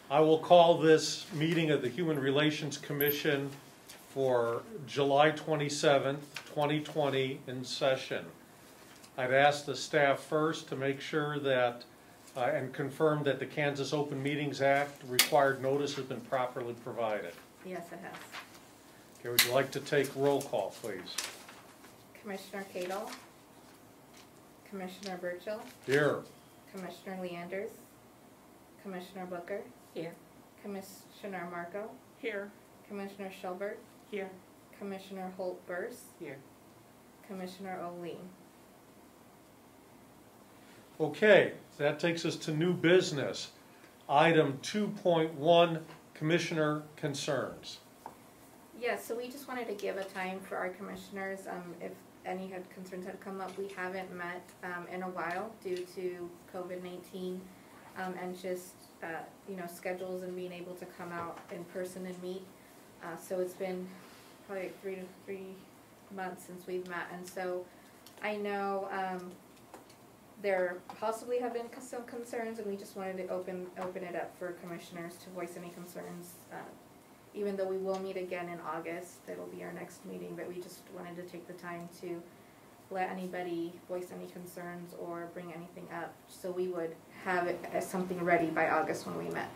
I will call this meeting of the Human Relations Commission for July 27th, 2020 in session. I've asked the staff first to make sure that and confirm that the Kansas Open Meetings Act required notice has been properly provided. Yes, it has. Okay, would you like to take roll call, please? Commissioner Cadle, Commissioner Burchill, Here. Commissioner Leanders, Commissioner Booker, Here. Commissioner Marco, Here. Commissioner Schubert, Here. Commissioner Holt-Burse, Here. Commissioner O'Lee. Okay, that takes us to new business. Item 2.1, Commissioner Concerns. Yeah, so we just wanted to give a time for our commissioners, if any concerns had come up. We haven't met in a while due to COVID-19 and just schedules and being able to come out in person and meet. So it's been probably like 3 months since we've met, and so I know there possibly have been some concerns, and we just wanted to open it up for commissioners to voice any concerns. Even though we will meet again in August, that'll be our next meeting, but we just wanted to take the time to let anybody voice any concerns or bring anything up, so we would have it as something ready by August when we met.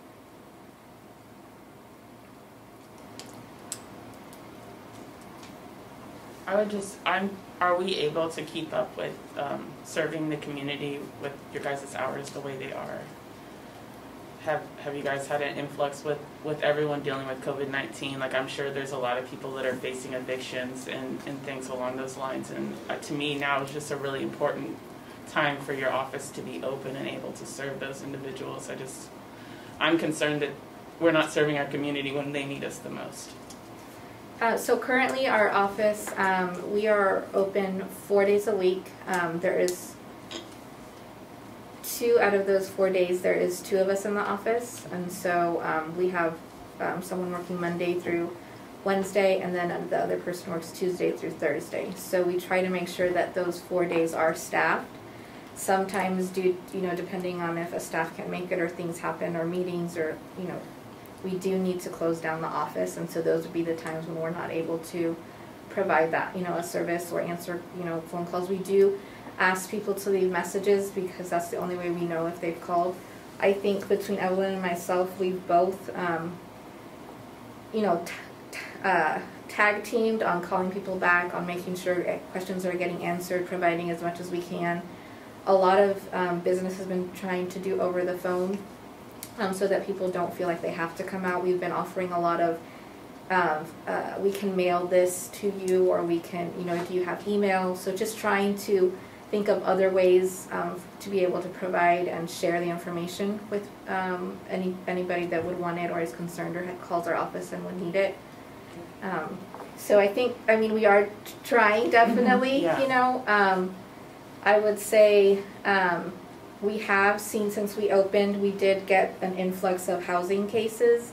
Are we able to keep up with serving the community with your guys' hours the way they are? Have you guys had an influx with everyone dealing with COVID-19? Like, I'm sure there's a lot of people that are facing evictions and things along those lines. And to me, now is just a really important time for your office to be open and able to serve those individuals. I'm concerned that we're not serving our community when they need us the most. So currently our office, we are open 4 days a week. There is 2 out of those 4 days, there is 2 of us in the office, and so we have someone working Monday through Wednesday, and then the other person works Tuesday through Thursday. So we try to make sure that those 4 days are staffed. Sometimes depending on if a staff can't make it or things happen or meetings or, we do need to close down the office, and so those would be the times when we're not able to provide that, a service or answer, phone calls. We do ask people to leave messages because that's the only way we know if they've called. I think between Evelyn and myself, we've both, tag teamed on calling people back, on making sure questions are getting answered, providing as much as we can. A lot of business has been trying to do over the phone so that people don't feel like they have to come out. We've been offering a lot of we can mail this to you, or we can, do you have email? So just trying to think of other ways to be able to provide and share the information with anybody that would want it or is concerned or calls our office and would need it. So we are trying, definitely. Yeah. I would say we have seen, since we opened, we did get an influx of housing cases,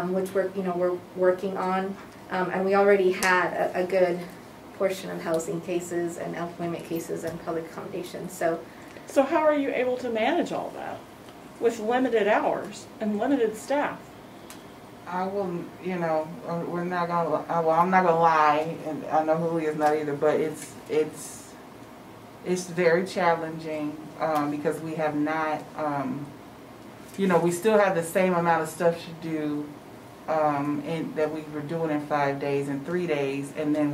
which we're working on, and we already had a good portion of housing cases and employment cases and public accommodations. So how are you able to manage all that with limited hours and limited staff? I will, we're not gonna. Well, I'm not gonna lie, and I know Julie is not either. But it's very challenging because we have not. We still have the same amount of stuff to do that we were doing in 5 days and 3 days, and then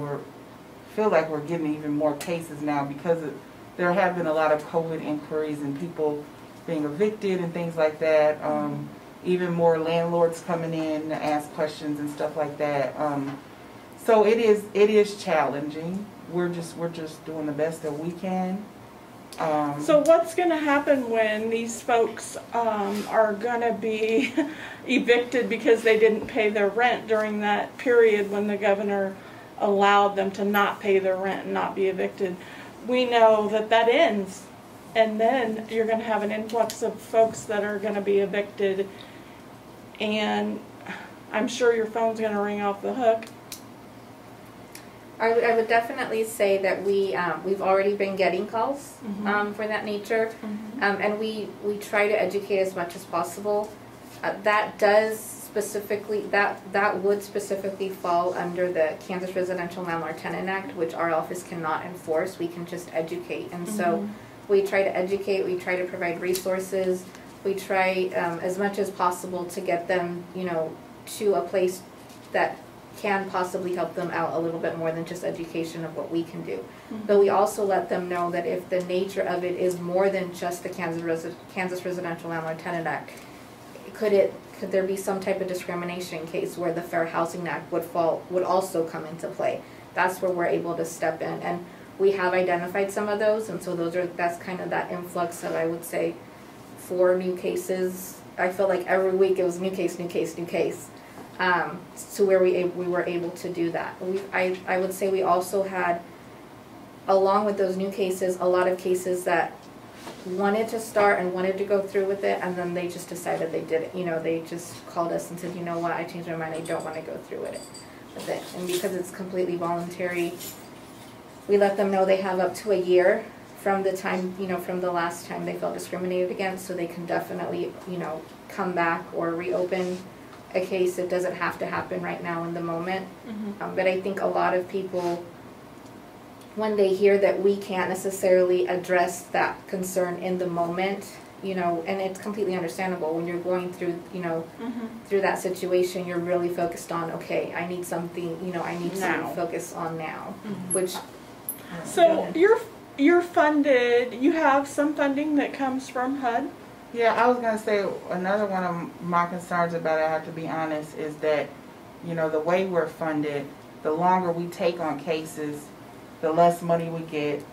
feel like we're getting even more cases now because there have been a lot of COVID inquiries and people being evicted and things like that. Even more landlords coming in to ask questions and stuff like that. So it is challenging. We're just doing the best that we can. So what's going to happen when these folks are going to be evicted because they didn't pay their rent during that period when the governor allowed them to not pay their rent and not be evicted? We know that ends, and then you're going to have an influx of folks that are going to be evicted, and I'm sure your phone's going to ring off the hook. I would definitely say that we've already been getting calls for that nature, and we try to educate as much as possible. That does specifically, that would specifically fall under the Kansas Residential Landlord Tenant Act, which our office cannot enforce. We can just educate. And so we try to educate, we try to provide resources, we try as much as possible to get them, you know, to a place that can possibly help them out a little bit more than just education of what we can do. But we also let them know that if the nature of it is more than just the Kansas Residential Landlord Tenant Act, could there be some type of discrimination case where the Fair Housing Act would also come into play? That's where we're able to step in, and we have identified some of those, and so that's kind of that influx of, I would say, 4 new cases. I feel like every week it was new case, new case, new case. To where we were able to do that. I would say we also had, along with those new cases, a lot of cases that wanted to start and wanted to go through with it, and then they just decided they did it. You know, they just called us and said, you know what, I changed my mind, I don't want to go through with it. And because it's completely voluntary, we let them know they have up to a year from the time, you know, from the last time they felt discriminated against, so they can definitely, you know, come back or reopen a case. It doesn't have to happen right now in the moment. But I think a lot of people, when they hear that we can't necessarily address that concern in the moment, you know, and it's completely understandable when you're going through, you know, through that situation, you're really focused on, okay, I need something, you know, I need to focus on now, which. So you're funded, you have some funding that comes from HUD? Yeah, I was going to say another one of my concerns about it, I have to be honest, is that, you know, the way we're funded, the longer we take on cases, the less money we get.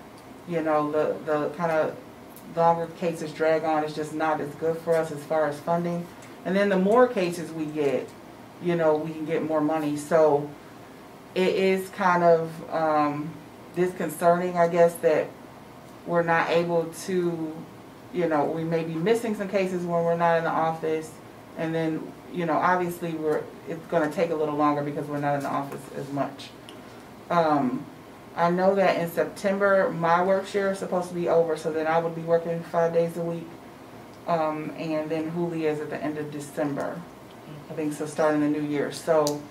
You know, the kind of longer cases drag on is just not as good for us as far as funding. And then the more cases we get, you know, we can get more money. So it is kind of disconcerting, I guess, that we're not able to, you know, we may be missing some cases when we're not in the office, and then, you know, obviously it's going to take a little longer because we're not in the office as much. I know that in September my work share is supposed to be over, so then I would be working 5 days a week, and then Julia is at the end of December, I think, so starting the new year. So,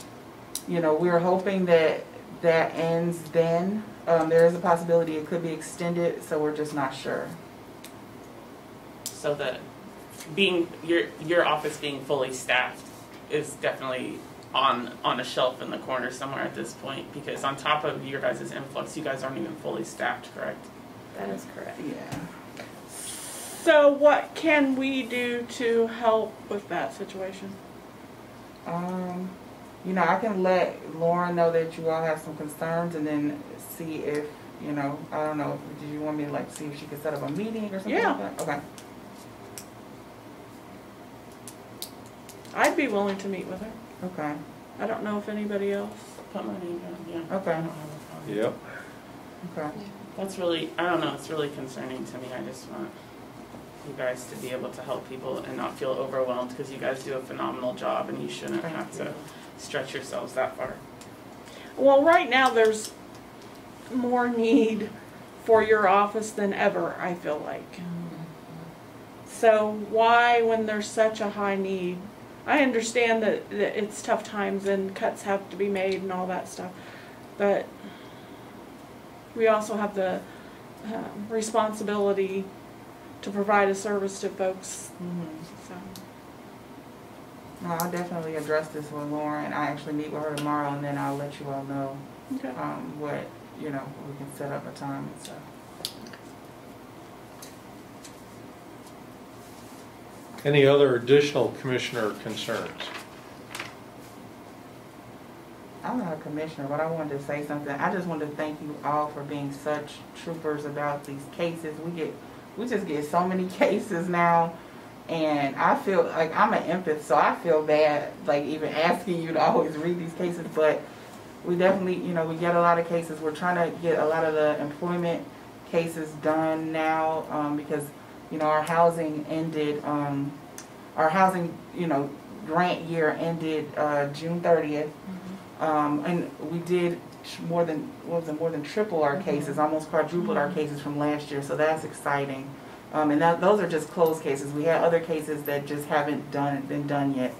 you know, we're hoping that that ends then. There is a possibility it could be extended, so we're just not sure. So that your office being fully staffed is definitely on a shelf in the corner somewhere at this point, because on top of your guys' influx, you guys aren't even fully staffed, correct? That is correct. Yeah. So what can we do to help with that situation? You know, I can let Lauren know that you all have some concerns, and then see if, you know, I don't know, do you want me to, like, see if she could set up a meeting or something like that? Okay. I'd be willing to meet with her. Okay. I don't know if anybody else. Put my name down, yeah. Okay. I don't have a problem. Yep. Okay. That's really, I don't know, it's really concerning to me. I just want you guys to be able to help people and not feel overwhelmed, because you guys do a phenomenal job and you shouldn't have to stretch yourselves that far. Well, right now there's more need for your office than ever, I feel like. So why, when there's such a high need? I understand that it's tough times and cuts have to be made and all that stuff, but we also have the responsibility to provide a service to folks. So. No, I'll definitely address this with Lauren. I actually meet with her tomorrow, and then I'll let you all know what, you know, we can set up a time and stuff. Any other additional commissioner concerns? I'm not a commissioner, but I wanted to say something. I just wanted to thank you all for being such troopers about these cases. We just get so many cases now, and I feel like I'm an empath, so I feel bad, like, even asking you to always read these cases, but we definitely, you know, we get a lot of cases. We're trying to get a lot of the employment cases done now, because, you know, our housing ended, our housing, you know, grant year ended June 30th, and we did more than triple our cases, almost quadrupled our cases from last year, so that's exciting. And those are just closed cases. We have other cases that just haven't been done yet,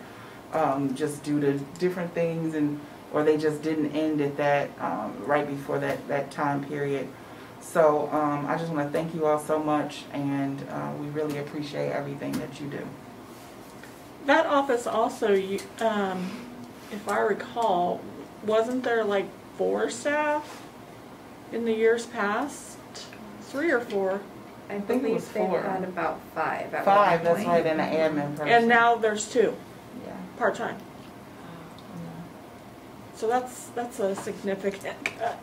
just due to different things, or they just didn't end at that right before that time period. So I just want to thank you all so much, and we really appreciate everything that you do. That office also, if I recall, wasn't there like 4 staff in the years past? 3 or 4? I think it was believe they 4. had about 5 at 5, one that's point. right, and an admin person. And now there's 2, Yeah. part-time. So that's a significant cut.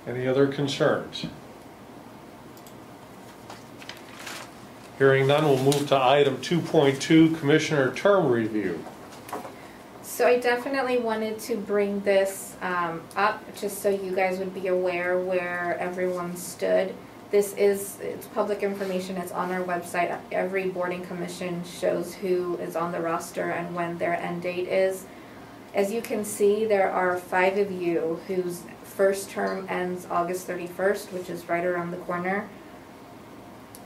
Any other concerns? Hearing none, we'll move to item 2.2, Commissioner Term Review. So I definitely wanted to bring this up just so you guys would be aware where everyone stood. It's public information, it's on our website. Every boarding commission shows who is on the roster and when their end date is. As you can see, there are 5 of you whose first term ends August 31st, which is right around the corner.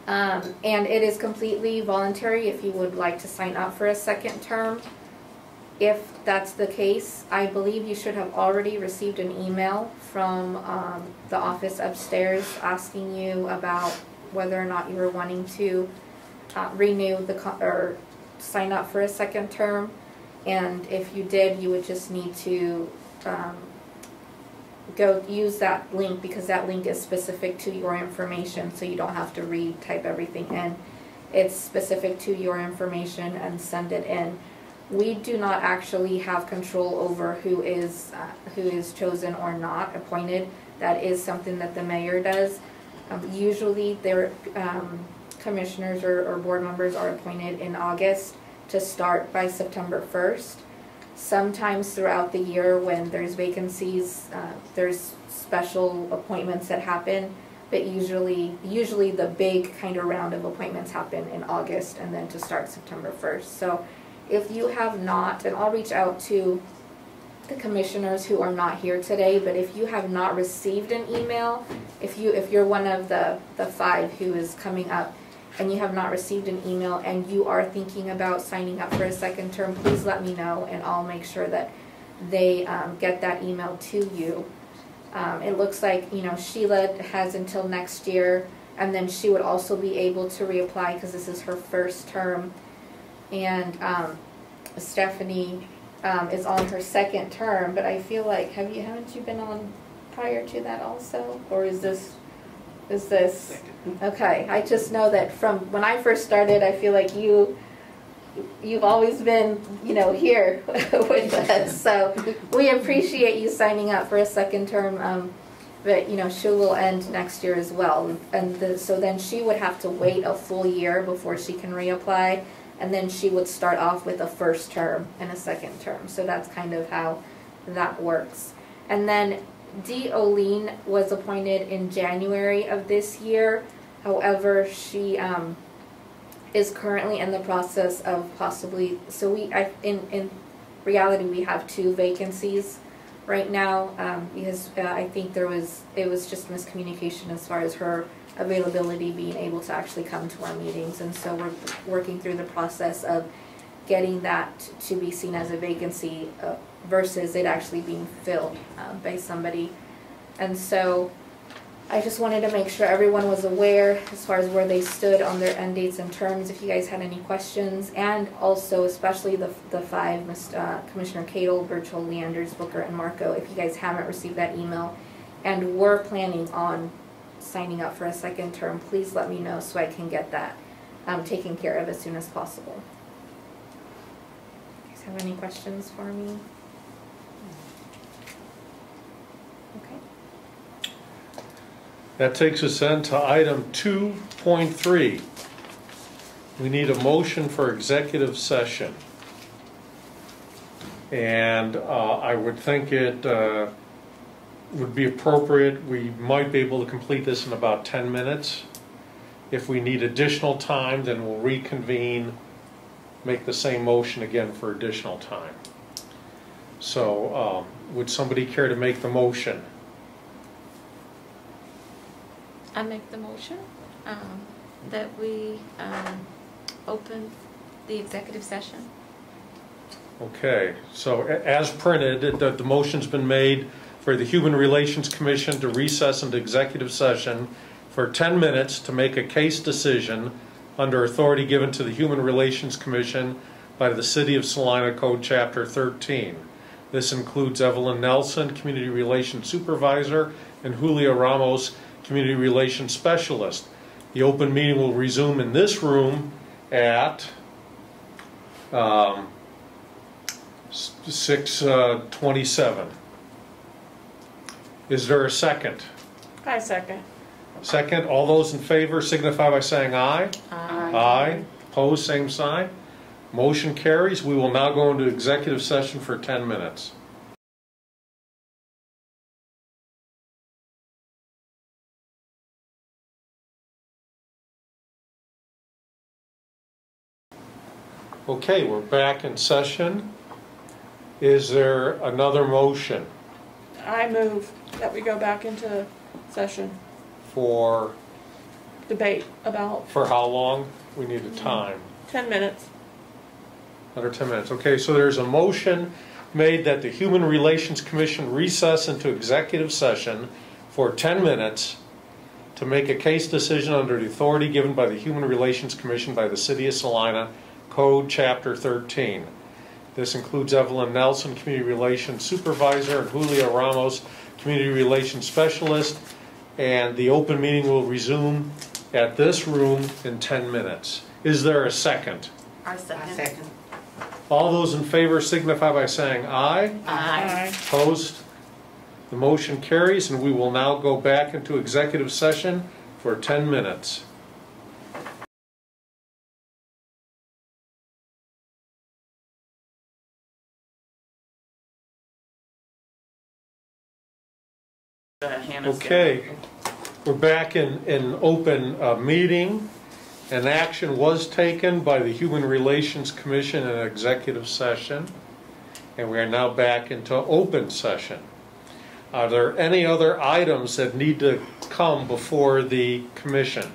And it is completely voluntary if you would like to sign up for a second term. If that's the case, I believe you should have already received an email from the office upstairs asking you about whether or not you were wanting to renew or sign up for a second term. And if you did, you would just need to go use that link, because that link is specific to your information, so you don't have to type everything in. It's specific to your information, and send it in. We do not actually have control over who is chosen or not appointed. That is something that the mayor does. Usually their commissioners or board members are appointed in August to start by September 1st. Sometimes throughout the year when there's vacancies, there's special appointments that happen, but usually the big kind of round of appointments happen in August and then to start September 1st. So if you have not, and I'll reach out to the commissioners who are not here today, but if you have not received an email, if you're one of the 5 who is coming up, and you have not received an email and you are thinking about signing up for a second term, please let me know, and I'll make sure that they get that email to you. It looks like, Sheila has until next year, and then she would also be able to reapply because this is her first term. And Stephanie is on her second term, but I feel like, haven't you been on prior to that also? Or is this? Okay, I just know that from when I first started, I feel like you've always been, here with us. So we appreciate you signing up for a second term, but she will end next year as well. And so then she would have to wait a full year before she can reapply, and then she would start off with a first term and a second term. So that's kind of how that works. And then Dee Oline was appointed in January of this year. However, she is currently in the process of possibly, so in reality we have 2 vacancies right now, because I think it was just miscommunication as far as her availability being able to actually come to our meetings, and so we're working through the process of getting that to be seen as a vacancy versus it actually being filled by somebody. And so I just wanted to make sure everyone was aware as far as where they stood on their end dates and terms, if you guys had any questions, and also especially the 5, Commissioner Cadle, Birchall, Leanders, Booker, and Marco, if you guys haven't received that email and were planning on signing up for a second term, please let me know so I can get that taken care of as soon as possible. You guys have any questions for me? Okay. That takes us then to item 2.3. We need a motion for executive session. And I would think it would be appropriate. We might be able to complete this in about 10 minutes. If we need additional time, then we'll reconvene make the same motion again for additional time. So, would somebody care to make the motion? I make the motion that we open the executive session. Okay, so as printed, the motion's been made for the Human Relations Commission to recess into executive session for 10 minutes to make a case decision under authority given to the Human Relations Commission by the City of Salina Code Chapter 13. This includes Evelyn Nelson, Community Relations Supervisor, and Julia Ramos, Community Relations Specialist. The open meeting will resume in this room at 6:27. Is there a second? I second. Second, all those in favor signify by saying aye. Aye. Aye. Opposed, same sign. Motion carries. We will now go into executive session for 10 minutes. Okay, we're back in session. Is there another motion I move that we go back into session, for debate about how long? We need a time. 10 minutes. Under 10 minutes. Okay, so there's a motion made that the Human Relations Commission recess into executive session for 10 minutes to make a case decision under the authority given by the Human Relations Commission by the City of Salina, Code Chapter 13. This includes Evelyn Nelson, Community Relations Supervisor, and Julia Ramos, Community Relations Specialist. And the open meeting will resume at this room in 10 minutes. Is there a second? I second. All those in favor signify by saying aye. Aye. Opposed? The motion carries, and we will now go back into executive session for 10 minutes. Hannah's Okay, we're back in open meeting. An action was taken by the Human Relations Commission in executive session, and we are now back into open session. Are there any other items that need to come before the commission?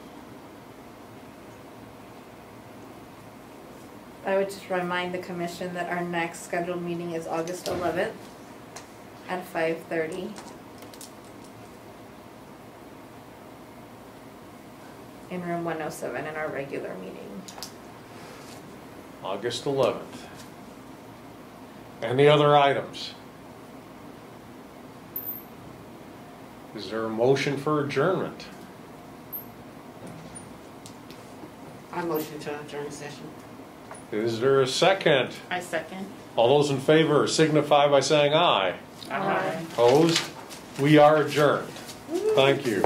I would just remind the commission that our next scheduled meeting is August 11th at 5:30. In room 107 in our regular meeting. August 11th. Any other items? Is there a motion for adjournment? I motion to adjourn the session. Is there a second? I second. All those in favor signify by saying aye. Aye. Opposed? We are adjourned. Thank you.